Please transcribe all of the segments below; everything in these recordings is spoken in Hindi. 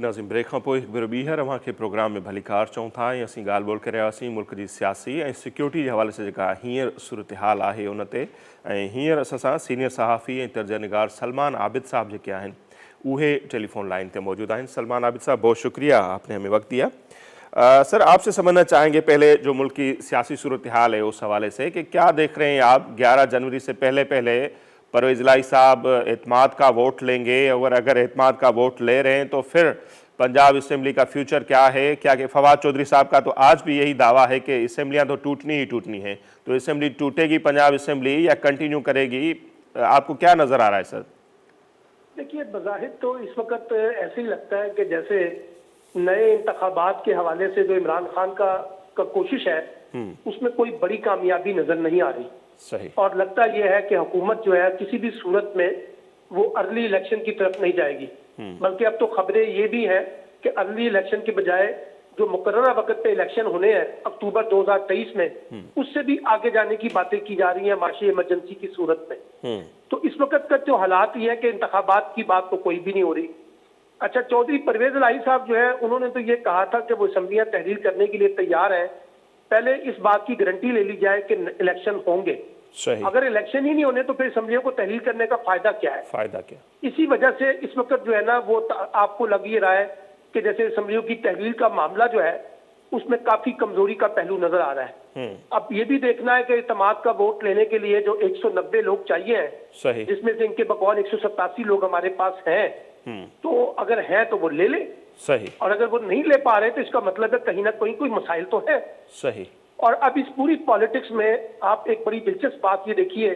नाज़िम ब्रेक खां पोइ हिकु भेरो ॿीहर अव्हांखे प्रोग्राम में भली कार चऊं था ऐं असीं ॻाल्हि ॿोल करे रहियासीं मुल्क जी सियासी ऐं सिक्योरिटी जे हवाले सां जेका हींअर सूरत हाल आहे उन ते। ऐं हींअर असां सां सीनियर सहाफ़ी ऐं तर्जनिगार सलमान आबिद साहब जेके आहिनि उहे टेलीफोन लाइन पे मौजूद हैं। सलमान आबिद साहब, बहुत शुक्रिया, आपने हमें वक्त दिया। सर, आपसे समझना चाहेंगे पहले जो मुल्क की सियासी सूरत हाल है उस हवाले से कि क्या देख रहे हैं आप 11 जनवरी से पहले परवेज़ इलाही साहब एतमाद का वोट लेंगे, और अगर एतमाद का वोट ले रहे हैं तो फिर पंजाब असम्बली का फ्यूचर क्या है? क्या कि फवाद चौधरी साहब का तो आज भी यही दावा है कि असम्बलियाँ तो टूटनी ही टूटनी है, तो असम्बली टूटेगी पंजाब असम्बली या कंटिन्यू करेगी? आपको क्या नज़र आ रहा है सर? देखिए, बज़ाहिर तो इस वक्त ऐसे ही लगता है कि जैसे नए इंतखाबात के हवाले से जो इमरान खान का कोशिश है उसमें कोई बड़ी कामयाबी नजर नहीं आ रही। सही। और लगता यह है कि हुकूमत जो है किसी भी सूरत में वो अर्ली इलेक्शन की तरफ नहीं जाएगी, बल्कि अब तो खबरें ये भी हैं कि अर्ली इलेक्शन के बजाय जो मुकर्ररा वक्त पे इलेक्शन होने हैं अक्टूबर 2023 में, उससे भी आगे जाने की बातें की जा रही हैं माशी इमरजेंसी की सूरत में। तो इस वक्त का जो हालात ये है कि इंतखाबात की बात तो कोई भी नहीं हो रही। अच्छा, चौधरी परवेज इलाही साहब जो है उन्होंने तो ये कहा था कि वो असम्बलियां तहरीर करने के लिए तैयार हैं, पहले इस बात की गारंटी ले ली जाए कि इलेक्शन होंगे। सही। अगर इलेक्शन ही नहीं होने तो फिर असम्बलियों को तहरीर करने का फायदा क्या है? फायदा क्या? इसी वजह से इस वक्त जो है ना वो आपको लग ये रहा है कि जैसे असम्बलियों की तहरीर का मामला जो है उसमें काफी कमजोरी का पहलू नजर आ रहा है। अब ये भी देखना है कि इत्तेमाद का वोट लेने के लिए जो 190 लोग चाहिए हैं, सही, जिसमें से इनके बकौल 187 लोग हमारे पास हैं, तो अगर हैं तो वो ले ले। सही। और अगर वो नहीं ले पा रहे तो इसका मतलब है कहीं ना कहीं कोई मसाइल तो है। सही। और अब इस पूरी पॉलिटिक्स में आप एक बड़ी दिलचस्प बात ये देखिए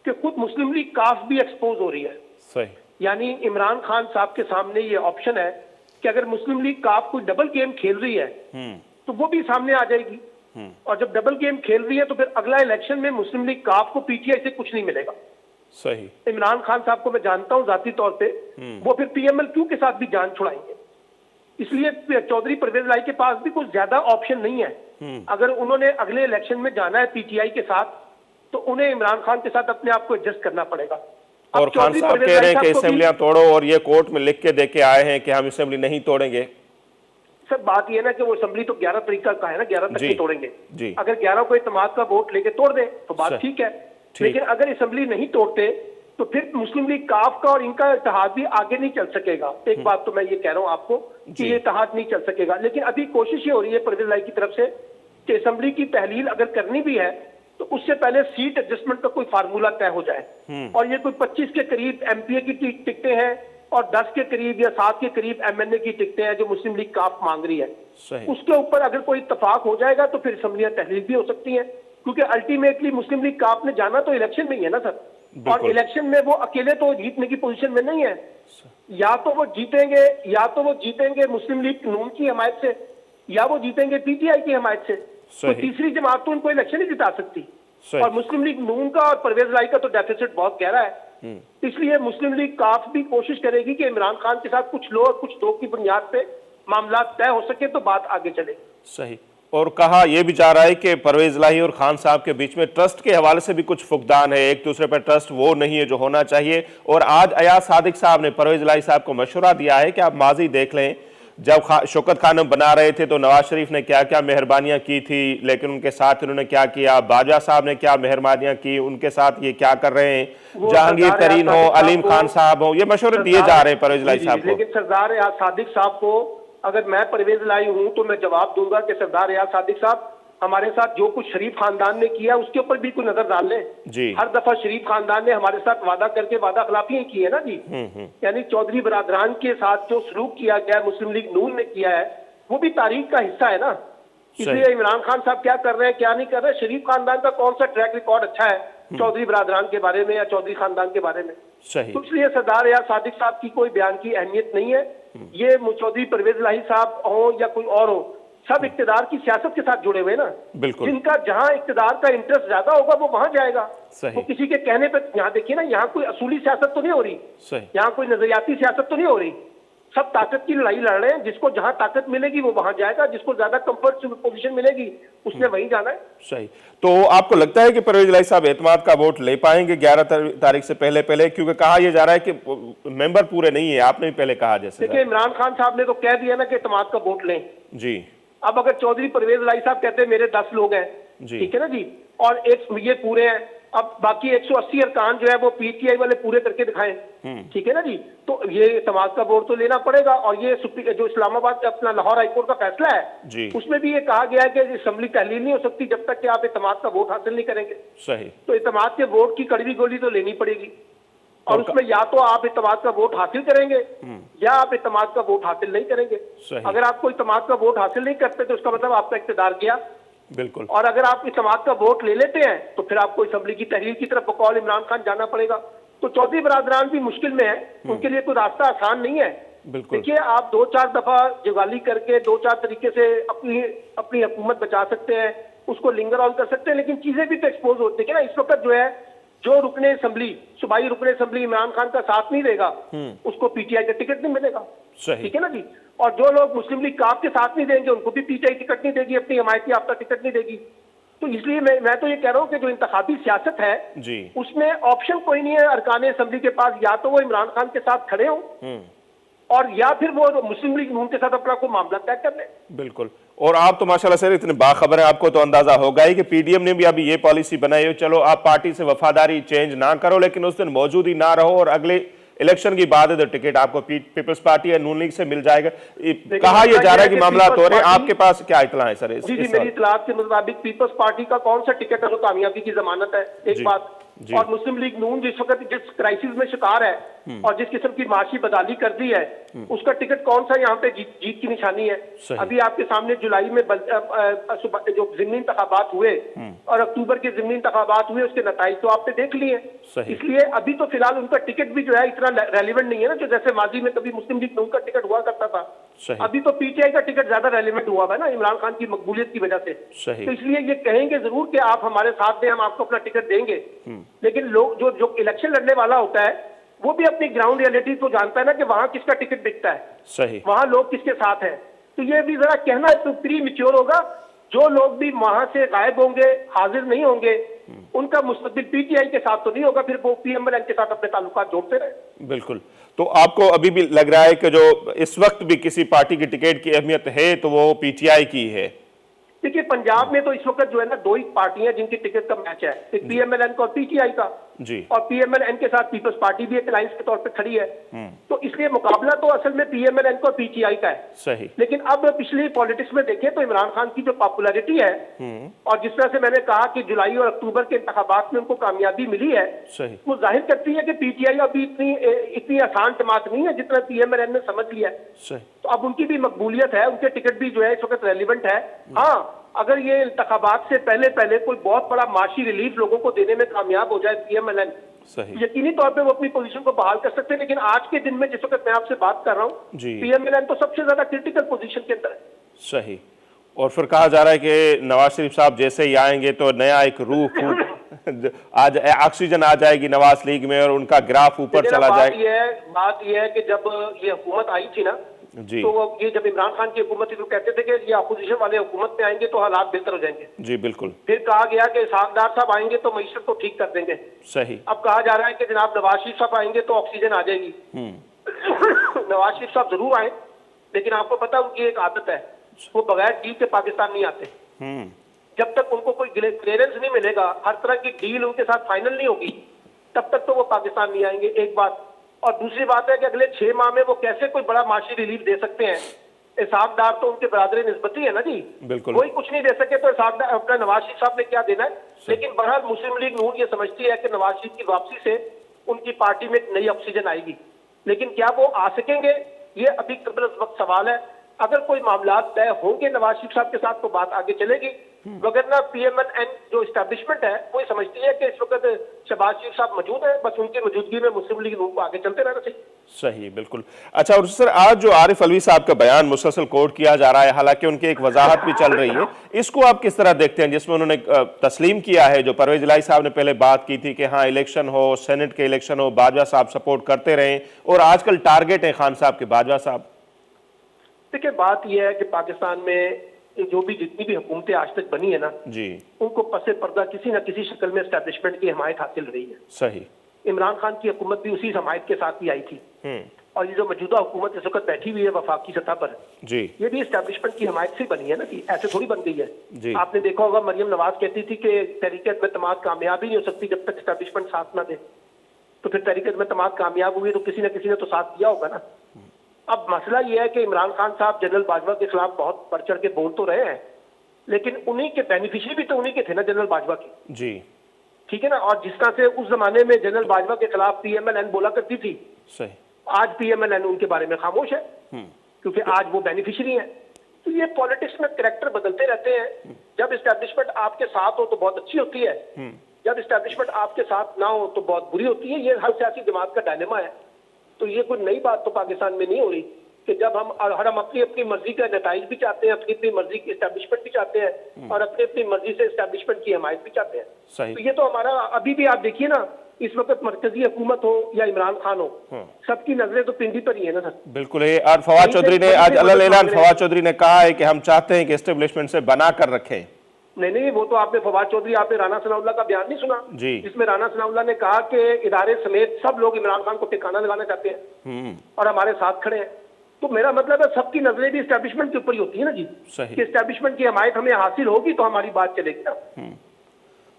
कि खुद मुस्लिम लीग काफ भी एक्सपोज हो रही है। सही। यानी इमरान खान साहब के सामने ये ऑप्शन है कि अगर मुस्लिम लीग काफ कोई डबल गेम खेल रही है तो वो भी सामने आ जाएगी, और जब डबल गेम खेल रही है तो फिर अगला इलेक्शन में मुस्लिम लीग काफ को पीटीआई से कुछ नहीं मिलेगा। सही। इमरान खान साहब को मैं जानता हूं जाती तौर पे, वो फिर पीएमएल-क्यू के साथ भी जान छुड़ाएंगे। इसलिए चौधरी परवेज इलाही के पास भी कुछ ज्यादा ऑप्शन नहीं है। अगर उन्होंने अगले इलेक्शन में जाना है पीटीआई के साथ तो उन्हें इमरान खान के साथ अपने आप को एडजस्ट करना पड़ेगा। और खान साहब कह रहे हैं कि असेंबलियां तोड़ो, और ये कोर्ट में लिख के दे के आए हैं कि हम असेंबली नहीं तोड़ेंगे। सर, बात ये ना कि वो असेंबली तो 11 तारीख का है ना, 11 तक तोड़ेंगे जी। अगर 11 को इत्तेमाद का वोट लेके तोड़ दे तो बात ठीक है, लेकिन अगर असेंबली नहीं तोड़ते तो फिर मुस्लिम लीग काफ का और इनका इत्तेहाद भी आगे नहीं चल सकेगा। एक बात तो मैं ये कह रहा हूँ आपको कि ये इत्तेहाद नहीं चल सकेगा। लेकिन अभी कोशिश ये हो रही है परवेज इलाही की तरफ से कि असेंबली की तहलील अगर करनी भी है तो उससे पहले सीट एडजस्टमेंट का कोई फार्मूला तय हो जाए। और ये कोई 25 के करीब एमपीए की टिकटें हैं और 10 के करीब या 7 के करीब एमएनए की टिकटें हैं जो मुस्लिम लीग काफ मांग रही है। उसके ऊपर अगर कोई इत्तेफाक हो जाएगा तो फिर असेंबलियां तहलील भी हो सकती हैं, क्योंकि अल्टीमेटली मुस्लिम लीग काफ ने जाना तो इलेक्शन में ही है ना सर, और इलेक्शन में वो अकेले तो जीतने की पोजीशन में नहीं है। या तो वो जीतेंगे मुस्लिम लीग नून की हमायत से, या वो जीतेंगे पीटीआई की हमायत से। तो तीसरी जमात तो उनको इलेक्शन ही जिता सकती। और मुस्लिम लीग नून का और परवेज इलाही का तो डेफिसिट बहुत गहरा है। इसलिए मुस्लिम लीग काफ भी कोशिश करेगी कि इमरान खान के साथ कुछ लो और कुछ दो की बुनियाद पे मामला तय हो सके तो बात आगे चले। सही। और कहा यह भी जा रहा है कि परवेज इलाही और खान साहब के बीच में ट्रस्ट के हवाले से भी कुछ फुकदान है, एक दूसरे पर ट्रस्ट वो नहीं है जो होना चाहिए। और आज अयाज सादिक साहब ने परवेज इलाही साहब को मशवरा दिया है कि आप माजी देख लें, जब शौकत खानम बना रहे थे तो नवाज शरीफ ने क्या क्या मेहरबानियां की थी, लेकिन उनके साथ उन्होंने क्या किया, बाजवा साहब ने क्या मेहरबानियां की, उनके साथ ये क्या कर रहे हैं, जहांगीर तरीन हो, अलीम खान साहब हो, ये मशवरे दिए जा रहे हैं परवेज इलाही साहब को। लेकिन सरदार अयाज सादिक साहब को अगर मैं परवेज इलाही हूं तो मैं जवाब दूंगा कि सरदार अयाज सादिक साहब हमारे साथ जो कुछ शरीफ खानदान ने किया उसके ऊपर भी कोई नजर डाल लें जी। हर दफा शरीफ खानदान ने हमारे साथ वादा करके वादा खिलाफियां की है ना जी। यानी चौधरी बरादरान के साथ जो सलूक किया गया मुस्लिम लीग नून ने किया है वो भी तारीख का हिस्सा है ना। इसलिए इमरान खान साहब क्या कर रहे हैं क्या नहीं कर रहे, शरीफ खानदान का कौन सा ट्रैक रिकॉर्ड अच्छा है चौधरी बरादरान के बारे में या चौधरी खानदान के बारे में। तो इसलिए सरदार यार सादिक साहब की कोई बयान की अहमियत नहीं है। ये चौधरी परवेज इलाही साहब हो या कोई और हो, सब इक्तदार की सियासत के साथ जुड़े हुए ना। बिल्कुल। जिनका जहां इक्तदार का इंटरेस्ट ज्यादा होगा वो वहां जाएगा। वो किसी के कहने पे, यहाँ देखिए ना, यहाँ कोई असूली सियासत तो नहीं हो रही, यहाँ कोई नजरियाती सियासत तो नहीं हो रही, सब ताकत की लड़ाई लड़ रहे हैं, जिसको जहां ताकत मिलेगी वो वहां जाएगा, जिसको ज्यादा कंफर्ट पोजीशन मिलेगी उसने वहीं जाना है। सही। तो आपको लगता है कि परवेज इलाही साहब एतमाद का वोट ले पाएंगे 11 तारीख से पहले पहले, क्योंकि कहा यह जा रहा है कि मेंबर पूरे नहीं है, आपने भी पहले कहा जैसे। देखिए इमरान खान साहब ने तो कह दिया ना कि एतमाद का वोट लें जी। अब अगर चौधरी परवेज इलाही साहब कहते हैं मेरे 10 लोग हैं, ठीक है ना जी, और एक ये पूरे हैं, अब बाकी 180 अरकान जो है वो पीटीआई वाले पूरे करके दिखाएं, ठीक है ना जी, तो ये समाज का वोट तो लेना पड़ेगा। और ये जो इस्लामाबाद अपना लाहौर हाईकोर्ट का फैसला है जी। उसमें भी ये कहा गया है कि असेंबली तहलील नहीं हो सकती जब तक कि आप इत्तेमाद का वोट हासिल नहीं करेंगे। सही। तो इत्तेमाद के वोट की कड़वी गोली तो लेनी पड़ेगी, और उसमें या तो आप इत्तेमाद का वोट हासिल करेंगे या आप इत्तेमाद का वोट हासिल नहीं करेंगे। अगर आपको इत्तेमाद का वोट हासिल नहीं करते तो उसका मतलब आपका इक़्तिदार गया। बिल्कुल। और अगर आप इत्तेमाद का वोट ले लेते हैं तो फिर आपको असेंबली की तहरीर की तरफ बकौल इमरान खान जाना पड़ेगा। तो चौधरी बरादरान भी मुश्किल में है, उनके लिए कोई रास्ता आसान नहीं है। बिल्कुल। देखिए आप 2-4 दफा जुगाली करके 2-4 तरीके से अपनी हुकूमत बचा सकते हैं, उसको लिंगर ऑन कर सकते हैं, लेकिन चीजें भी तो एक्सपोज होती है ना। इस वक्त जो है जो रुकने असेंबली सूबाई रुकने असेंबली इमरान खान का साथ नहीं देगा उसको पीटीआई का टिकट नहीं मिलेगा, ठीक है ना जी। और जो लोग मुस्लिम लीग काफ के साथ नहीं देंगे उनको भी पीटीआई टिकट नहीं देगी, अपनी हमायती आपका टिकट नहीं देगी। तो इसलिए मैं तो ये कह रहा हूं कि जो इंतखाबी सियासत है जी, उसमें ऑप्शन कोई नहीं है अरकान असेंबली के पास, या तो वो इमरान खान के साथ खड़े हों और या फिर वो मुस्लिम लीग नून के साथ अपना कोई मामला तय कर ले। बिल्कुल। और आप तो माशाल्लाह सर इतने बाखबर है, आपको तो अंदाजा होगा ही कि पीडीएम ने भी अभी ये पॉलिसी बनाई है, चलो आप पार्टी से वफादारी चेंज ना करो लेकिन उस दिन मौजूद ही ना रहो और अगले इलेक्शन की बाद है टिकट आपको पीपल्स पार्टी या नून लीग से मिल जाएगा। कहा यह जा रहा है कि मामला हो रहे, आपके पास क्या इतला है सर? जी मेरी इतलात के मुताबिक पीपल्स पार्टी का कौन सा टिकट है जो कामयाबी की जमानत है, एक बात। और मुस्लिम लीग नून जिस वक्त जिस क्राइसिस में शिकार है और जिस किस्म की माशी बदहाली कर दी है उसका टिकट कौन सा यहाँ पे जीत की निशानी है। अभी आपके सामने जुलाई में जो ज़िमनी इंतखाबात हुए और अक्टूबर के ज़िमनी इंतखाबात हुए उसके नताइज तो आपने देख लिए। इसलिए अभी तो फिलहाल उनका टिकट भी जो है इतना रेलिवेंट नहीं है ना, जो जैसे माजी में कभी मुस्लिम लीग नून का टिकट हुआ करता था। अभी तो पीटीआई का टिकट ज्यादा रेलिवेंट हुआ है ना इमरान खान की मकबूलियत की वजह से। तो इसलिए ये कहेंगे जरूर कि आप हमारे साथ दें, हम आपको अपना टिकट देंगे, लेकिन लोग जो इलेक्शन लड़ने वाला होता है वो भी अपनी ग्राउंड रियलिटी को जानता है ना कि वहां किसका टिकट बिकता है, सही वहां लोग किसके साथ हैं। तो ये भी जरा कहना तो प्री मैच्योर होगा, जो लोग भी वहां से गायब होंगे, हाजिर नहीं होंगे, उनका मुस्तकबिल पीटीआई के साथ तो नहीं होगा, फिर वो पीएमएल के साथ अपने ताल्लुकात जोड़ते रहे। बिल्कुल। तो आपको अभी भी लग रहा है कि जो इस वक्त भी किसी पार्टी की टिकट की अहमियत है तो वो पीटीआई की है? देखिए पंजाब में तो इस वक्त जो है ना 2 ही पार्टियां जिनकी टिकट का मैच है, एक पीएमएलएन का और पीटीआई का जी। और पीएमएलएन के साथ पीपल्स पार्टी भी एक अलायंस के तौर पे खड़ी है। तो इसलिए मुकाबला तो असल में पीएमएलएन का और पीटीआई का है, सही। लेकिन अब पिछली पॉलिटिक्स में देखें तो इमरान खान की जो पॉपुलैरिटी है और जिस तरह से मैंने कहा कि जुलाई और अक्टूबर के इंतखाबात में उनको कामयाबी मिली है, सही, वो जाहिर करती है कि पीटीआई अभी इतनी आसान जमात नहीं है जितना पीएमएलएन ने समझ लिया है। तो अब उनकी भी मकबूलियत है, उनके टिकट भी जो है इस वक्त रेलिवेंट है। हाँ, अगर ये इंतखाबात से पहले कोई बहुत बड़ा माशी रिलीफ लोगों को देने में कामयाब हो जाए पीएमएलएन, यकीनी तौर पे वो अपनी पोजीशन को बहाल कर सकते हैं। लेकिन आज के दिन में जिस वक्त मैं आपसे बात कर रहा हूँ पीएमएलएन तो सबसे ज्यादा क्रिटिकल पोजीशन के अंदर है, सही। और फिर कहा जा रहा है कि नवाज शरीफ साहब जैसे ही आएंगे तो नया एक रूह आज ऑक्सीजन आ जाएगी नवाज लीग में और उनका ग्राफ ऊपर चला जाएगा। बात यह है कि जब ये हुकूमत आई थी ना जी, तो ये जब इमरान खान की हुकूमत थी तो कहते थे कि ये अपोजिशन वाले हुकूमत में आएंगे तो हालात बेहतर हो जाएंगे जी, बिल्कुल। फिर कहा गया कि साहबदार साहब आएंगे तो मईशत को ठीक कर देंगे, सही। अब कहा जा रहा है कि जनाब नवाज शरीफ साहब आएंगे तो ऑक्सीजन आ जाएगी। नवाज शरीफ साहब जरूर आए, लेकिन आपको पता उनकी एक आदत है, वो बगैर डील के पाकिस्तान नहीं आते। जब तक उनको कोई क्लियरेंस नहीं मिलेगा, हर तरह की डील उनके साथ फाइनल नहीं होगी, तब तक तो वो पाकिस्तान नहीं आएंगे, एक बात। और दूसरी बात है कि अगले 6 माह में वो कैसे कोई बड़ा माशी रिलीफ दे सकते हैं। इसाकदार तो उनके बरादरी निस्बती है ना जी, बिल्कुल। कोई कुछ नहीं दे सके तो इसाकदार अपना नवाज शरीफ साहब ने क्या देना है। लेकिन बहरहाल मुस्लिम लीग नून ये समझती है कि नवाज शरीफ की वापसी से उनकी पार्टी में एक नई ऑक्सीजन आएगी, लेकिन क्या वो आ सकेंगे ये अभी कबल वक्त सवाल है। अगर कोई मामला तय होंगे नवाज शरीफ साहब के साथ तो बात आगे चलेगी, वगरना पीएमएलएन जो एस्टैब्लिशमेंट है वो समझती है कि इस वक्त शहबाज शरीफ साहब मौजूद है, बस उनकी मौजूदगी में मुस्लिम लीग नून को आगे चलते रहना चाहिए। सही, बिल्कुल। अच्छा, और सर आज जो आरिफ अलवी साहब का बयान मुसलसल कोट किया जा रहा है, हालांकि उनकी एक वजाहत भी चल रही है, इसको आप किस तरह देखते हैं, जिसमें उन्होंने तस्लीम किया है जो परवेज इलाही साहब ने पहले बात की थी कि हाँ इलेक्शन हो, सेनेट के इलेक्शन हो, बाजवा साहब सपोर्ट करते रहें, और आजकल टारगेट है खान साहब के बाजवा साहब। देखिए, बात यह है कि पाकिस्तान में जो भी जितनी भी हुकूमतें आज तक बनी है ना जी, उनको पसे पर्दा किसी न किसी शक्ल में एस्टेब्लिशमेंट की हमायत हासिल रही है। सही। इमरान खान की हुकूमत भी उसी हमायत के साथ ही आई थी, और ये जो मौजूदा हुकूमत इस वक्त बैठी हुई है वफाकी सतह पर जी, ये भी एस्टेब्लिशमेंट की हमायत से बनी है ना, कि ऐसे थोड़ी बन गई जी। है। आपने देखा होगा मरियम नवाज कहती थी कि तहरीक एतमाद कामयाब ही नहीं हो सकती जब तक एस्टेब्लिशमेंट साथ ना दे, तो फिर तहरीक एतमाद कामयाब हुई तो किसी न किसी ने तो साथ दिया होगा ना। अब मसला ये है कि इमरान खान साहब जनरल बाजवा के खिलाफ बहुत बढ़ चढ़ के बोल तो रहे हैं, लेकिन उन्हीं के बेनिफिशियरी भी तो उन्हीं के थे ना, जनरल बाजवा के। जी, ठीक है ना। और जिस तरह से उस जमाने में जनरल बाजवा के खिलाफ पीएमएलएन बोला करती थी, सही। आज पीएमएलएन उनके बारे में खामोश है, क्योंकि आज वो बेनिफिशियरी है। तो ये पॉलिटिक्स में कैरेक्टर बदलते रहते हैं। जब एस्टेब्लिशमेंट आपके साथ हो तो बहुत अच्छी होती है, जब एस्टेब्लिशमेंट आपके साथ ना हो तो बहुत बुरी होती है। ये हर सियासी जमात का डायलेमा है। तो ये कोई नई बात तो पाकिस्तान में नहीं हो रही कि जब हम अपनी अपनी मर्जी का नताइज भी चाहते हैं, अपनी अपनी मर्जी की एस्टेब्लिशमेंट भी चाहते हैं, और अपनी अपनी मर्जी से एस्टेब्लिशमेंट की हमायत भी चाहते हैं। सही। तो ये तो हमारा अभी भी आप देखिए ना, इस वक्त मरकजी हुकूमत हो या इमरान खान हो, सबकी नजरें तो पिंडी पर ही है ना सर। बिल्कुल है। और फवाद चौधरी ने आज अलल ऐलान फवाद चौधरी ने कहा है कि हम चाहते हैं कि एस्टेब्लिशमेंट से बना कर रखें। नहीं, वो तो आपने फवाद चौधरी, आपने राना सनाउल्लाह का बयान नहीं सुना जी, जिसमें राना सनाउल्लाह ने कहा कि इदारे समेत सब लोग इमरान खान को ठिकाना लगाना चाहते हैं और हमारे साथ खड़े हैं। तो मेरा मतलब है सबकी नजरें भी एस्टेब्लिशमेंट के ऊपर ही होती है ना जी, कि एस्टेब्लिशमेंट की हमायत हमें हासिल होगी तो हमारी बात चलेगी ना।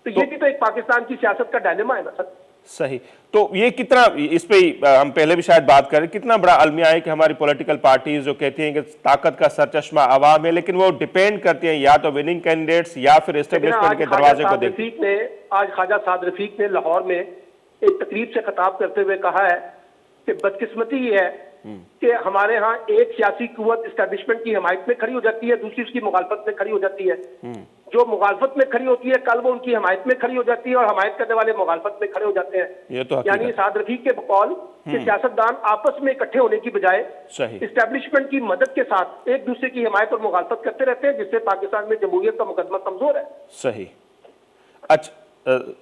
तो ये भी तो एक पाकिस्तान की सियासत का डायलेमा है ना सर। सही। तो ये कितना, इस पे हम पहले भी शायद बात करें, कितना बड़ा अलमिया है कि हमारी पॉलिटिकल पार्टीज जो कहती हैं कि ताकत का सरचश्मा आवाम है, लेकिन वो डिपेंड करती हैं या तो विनिंग कैंडिडेट्स या फिर एस्टेब्लिशमेंट के दरवाजे को देखते। आज ख्वाजा साद रफीक ने लाहौर में एक तकरीब से खिताब करते हुए कहा है कि बदकिस्मती ये है कि हमारे यहाँ एक सियासी कुव्वत एस्टेब्लिशमेंट की हमायत में खड़ी हो जाती है, दूसरी उसकी मुखालफत में खड़ी हो जाती है। जो मुखालफत में खड़ी होती है कल वो उनकी हमायत में खड़ी हो जाती है, और हमायत करने वाले मुखालफत में खड़े हो जाते हैं। ये तो यानी साद रफीक के बकौल कि सियासतदान आपस में इकट्ठे होने की बजाय एस्टेब्लिशमेंट की मदद के साथ एक दूसरे की हमायत और मुखालफत करते रहते हैं, जिससे पाकिस्तान में जमहूरियत का मुकदमा कमजोर है। सही। अच्छा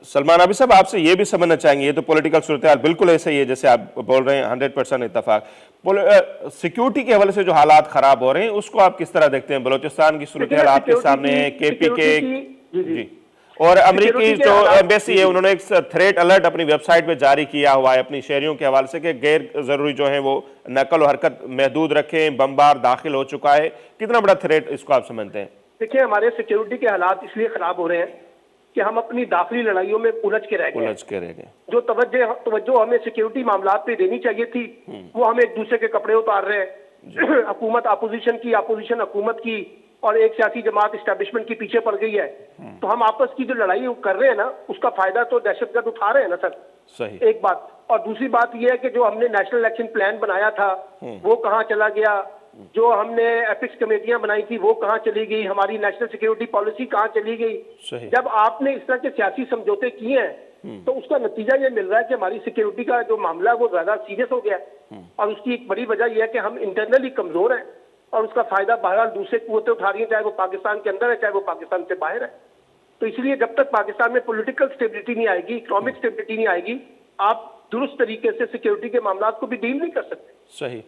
सलमान अभी साहब, आपसे ये भी समझना चाहेंगे, ये तो पॉलिटिकल सूरत बिल्कुल ऐसे ही है जैसे आप बोल रहे हैं, 100% इत्तेफाक। सिक्योरिटी के हवाले से जो हालात खराब हो रहे हैं उसको आप किस तरह देखते हैं? बलूचिस्तान की सूरत हाल आपके सामने है, KPK जी, और अमेरिकी जो एम्बेसी है उन्होंने एक थ्रेट अलर्ट अपनी वेबसाइट पे जारी किया हुआ है अपनी शहरियों के हवाले से कि गैर जरूरी जो है वो नकल और हरकत महदूद रखें, बमबार दाखिल हो चुका है। कितना बड़ा थ्रेट इसको आप समझते हैं? देखिए, हमारे सिक्योरिटी के हालात इसलिए खराब हो रहे हैं कि हम अपनी दाखिली लड़ाइयों में उलझ के रह गए। जो तवज्जो हमें सिक्योरिटी मामलात पे देनी चाहिए थी वो हम एक दूसरे के कपड़े उतार रहे हैं। हुकूमत अपोजिशन की, अपोजिशन हुकूमत की, और एक सियासी जमात एस्टेब्लिशमेंट के पीछे पड़ गई है। तो हम आपस की जो लड़ाई कर रहे हैं ना उसका फायदा तो दहशतगर्द उठा रहे हैं ना सर। सही। एक बात। और दूसरी बात यह है कि जो हमने नेशनल इलेक्शन प्लान बनाया था वो कहाँ चला गया, जो हमने एपिक्स कमेटियां बनाई थी वो कहाँ चली गई, हमारी नेशनल सिक्योरिटी पॉलिसी कहाँ चली गई। जब आपने इस तरह के सियासी समझौते किए हैं तो उसका नतीजा ये मिल रहा है कि हमारी सिक्योरिटी का जो मामला है वो ज्यादा सीरियस हो गया, और उसकी एक बड़ी वजह यह है कि हम इंटरनली कमजोर हैं, और उसका फायदा बहरहाल दूसरे कुव्वतें उठा रही है, चाहे वो पाकिस्तान के अंदर है चाहे वो पाकिस्तान से बाहर है। तो इसलिए जब तक पाकिस्तान में पॉलिटिकल स्टेबिलिटी नहीं आएगी, इकोनॉमिक स्टेबिलिटी नहीं आएगी, आप दुरुस्त तरीके से सिक्योरिटी के मामला को भी डील नहीं कर सकते। सही।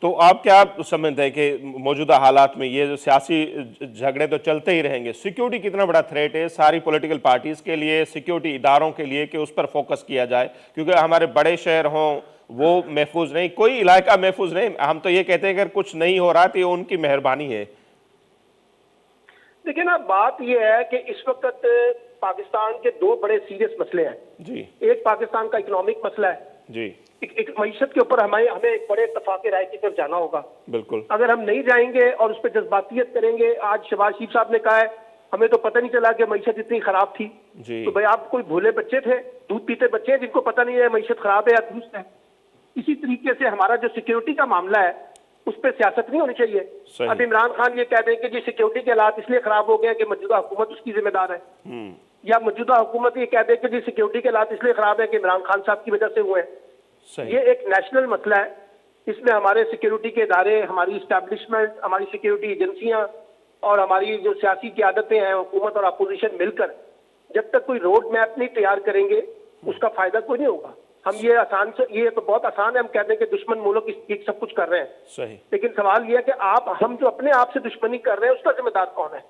तो आप क्या समझते हैं कि मौजूदा हालात में ये जो सियासी झगड़े तो चलते ही रहेंगे, सिक्योरिटी कितना बड़ा थ्रेट है सारी पॉलिटिकल पार्टीज के लिए, सिक्योरिटी इदारों के लिए, कि उस पर फोकस किया जाए? क्योंकि हमारे बड़े शहर हों वो महफूज नहीं, कोई इलाका महफूज नहीं। हम तो ये कहते हैं अगर कुछ नहीं हो रहा तो ये उनकी मेहरबानी है। देखिए ना, बात यह है कि इस वक्त पाकिस्तान के दो बड़े सीरियस मसले हैं जी। एक पाकिस्तान का इकोनॉमिक मसला है जी, एक मईशत के ऊपर हमें एक बड़े इत्तेफाक राय की तरफ जाना होगा। बिल्कुल। अगर हम नहीं जाएंगे और उस पर जज्बातियत करेंगे, आज शहबाज शरीफ साहब ने कहा है हमें तो पता नहीं चला कि मईशत इतनी खराब थी जी। तो भाई आप कोई भोले बच्चे थे, दूध पीते बच्चे हैं जिनको पता नहीं है मईशत खराब है या दुरुस्त है। इसी तरीके से हमारा जो सिक्योरिटी का मामला है उस पर सियासत नहीं होनी चाहिए। अब इमरान खान ये कह दें कि जी सिक्योरिटी के हालात इसलिए खराब हो गए कि मौजूदा हुकूमत उसकी जिम्मेदार है, या मौजूदा हुकूमत ये कह दे कि जी सिक्योरिटी के हालात इसलिए खराब है कि इमरान खान साहब की वजह से हुए हैं। सही। ये एक नेशनल मसला है। इसमें हमारे सिक्योरिटी के इदारे, हमारी इस्टेब्लिशमेंट, हमारी सिक्योरिटी एजेंसियां और हमारी जो सियासी क़यादतें हैं, हुकूमत और अपोजिशन मिलकर जब तक कोई रोड मैप नहीं तैयार करेंगे उसका फायदा कोई नहीं होगा। हम ये आसान से, ये तो बहुत आसान है हम कहते हैं कि दुश्मन मुल्क इस सब कुछ कर रहे हैं, सही। लेकिन सवाल ये है कि हम जो अपने आप से दुश्मनी कर रहे हैं उसका जिम्मेदार कौन है?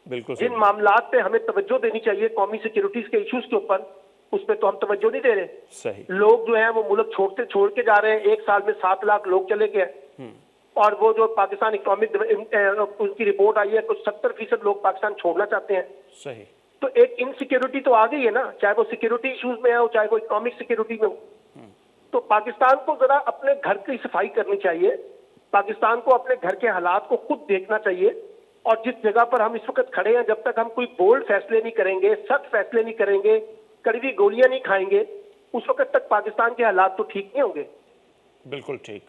बिल्कुल जिन मामलात पे हमें तवज्जो देनी चाहिए कौमी सिक्योरिटीज के इश्यूज के ऊपर, उस पर तो हम तवज्जो नहीं दे रहे। सही। लोग जो है वो मुल्क छोड़ के जा रहे हैं। 1 साल में 7 लाख लोग चले गए और वो जो पाकिस्तान इकोनॉमिक उनकी रिपोर्ट आई है कुछ 70% लोग पाकिस्तान छोड़ना चाहते हैं। सही। तो एक इनसिक्योरिटी तो आ गई है ना, चाहे वो सिक्योरिटी इश्यूज में हो चाहे वो इकोनॉमिक सिक्योरिटी में हो। तो पाकिस्तान को जरा अपने घर की सफाई करनी चाहिए, पाकिस्तान को अपने घर के हालात को खुद देखना चाहिए और जिस जगह पर हम इस वक्त खड़े हैं जब तक हम कोई बोल्ड फैसले नहीं करेंगे, सख्त फैसले नहीं करेंगे, कड़वी गोलियां नहीं खाएंगे, उस वक्त तक पाकिस्तान के हालात तो ठीक नहीं होंगे। बिल्कुल ठीक।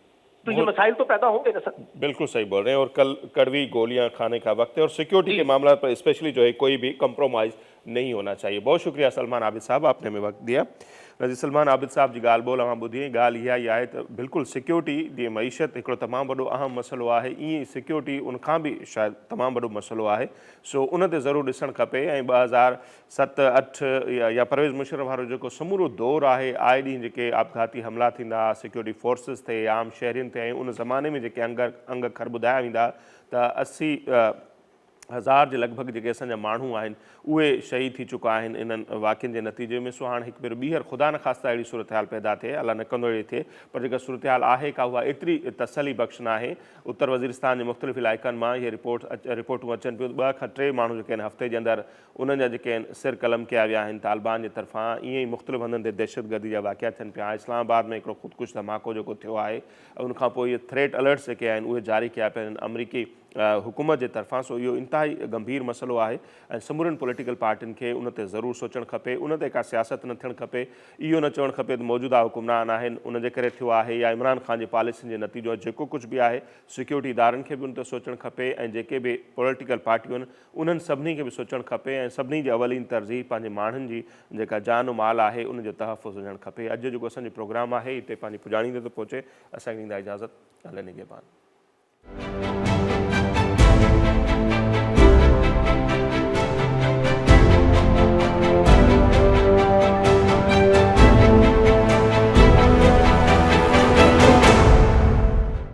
तो ये मसाइल तो पैदा होंगे ना सर। बिल्कुल सही बोल रहे हैं और कल कड़वी गोलियां खाने का वक्त है और सिक्योरिटी के मामला पर स्पेशली जो है कोई भी कंप्रोमाइज़ नहीं होना चाहिए। बहुत शुक्रिया सलमान आबिद साहब, आपने हमें वक्त दिया। नज़ीर सलमान आबिद साहब जी ॻाल्हि ॿोल अवां ॿुधी। ॻाल्हि इहा ई आहे त बिल्कुलु सिक्योरिटी जी मईशत हिकिड़ो तमामु वॾो अहम मसइलो आहे, ईअं ई सिक्योरिटी उनखां बि शायदि तमामु वॾो मसइलो आहे। सो उन ते ज़रूरु ॾिसणु खपे ऐं 2007-08 या परवेज़ मुशर्रफ वारो जेको समूरो दौरु आहे, आए ॾींहुं जेके आपघाती हमला थींदा, सिक्योरिटी फोर्सिस ते, आम शहरियुनि ते, ऐं उन ज़माने में जेके अंग अखर ॿुधाया वेंदा त 80,000 जे लॻभॻि जेके असांजा माण्हू आहिनि उहे शहीद थी चुका आहिनि इन्हनि वाक़ियुनि जे नतीजे में। सो हाणे हिकु भेरो ॿीहर ख़ुदा न ख़ास्ता अहिड़ी सूरत हाल पैदा थिए, अलाह न कंदो अहिड़ी थिए, पर जेका सूरत हाल आहे का उहा एतिरी तसली बख़्श न आहे। उत्तर वज़ीरिस्तान जे मुख़्तलिफ़ इलाइक़नि मां इहे रिपोर्टूं अचनि पियूं। 2 खां 3 माण्हू जेके आहिनि हफ़्ते जे अंदरि उन्हनि जा जेके आहिनि सिर कलम कया विया आहिनि तालिबान जे तरफ़ां। ईअं ई मुख़्तलिफ़ हंधनि ते दहशतगर्दी जा वाक़िया थियनि पिया। इस्लामाबाद में हिकिड़ो ख़ुदकुश धमाको जेको थियो आहे, उनखां पोइ इहे थ्रेट अलर्ट्स जेके आहिनि उहे जारी कया पिया आहिनि अमरीकी हुकूमत जे तरफ़ां। सो इहो इंतिहाई गंभीर मसइलो आहे ऐं समूरनि पॉलिटिकल पार्टियुनि खे उन ते ज़रूरु सोचणु खपे, उन ते का सियासत न थियणु खपे। इहो न चवणु खपे त मौजूदा हुकुमरान आहिनि उन जे करे थियो आहे या इमरान ख़ान जी पॉलिसियुनि जे नतीजो आहे। जेको कुझु बि आहे सिक्योरिटी इदारनि खे बि उन ते सोचणु खपे ऐं जेके बि पॉलिटिकल पार्टियूं आहिनि उन्हनि सभिनी खे बि सोचणु खपे ऐं सभिनी जी अवलीन तरजीह पंहिंजे माण्हुनि जी जेका जान माल आहे उन जो तहफ़ुज़ हुजणु खपे। अॼु जेको असांजो प्रोग्राम आहे हिते पंहिंजी पुॼाणींदे थो पहुचे। असांखे ॾींदा इजाज़त। अल्लाह निगहबान।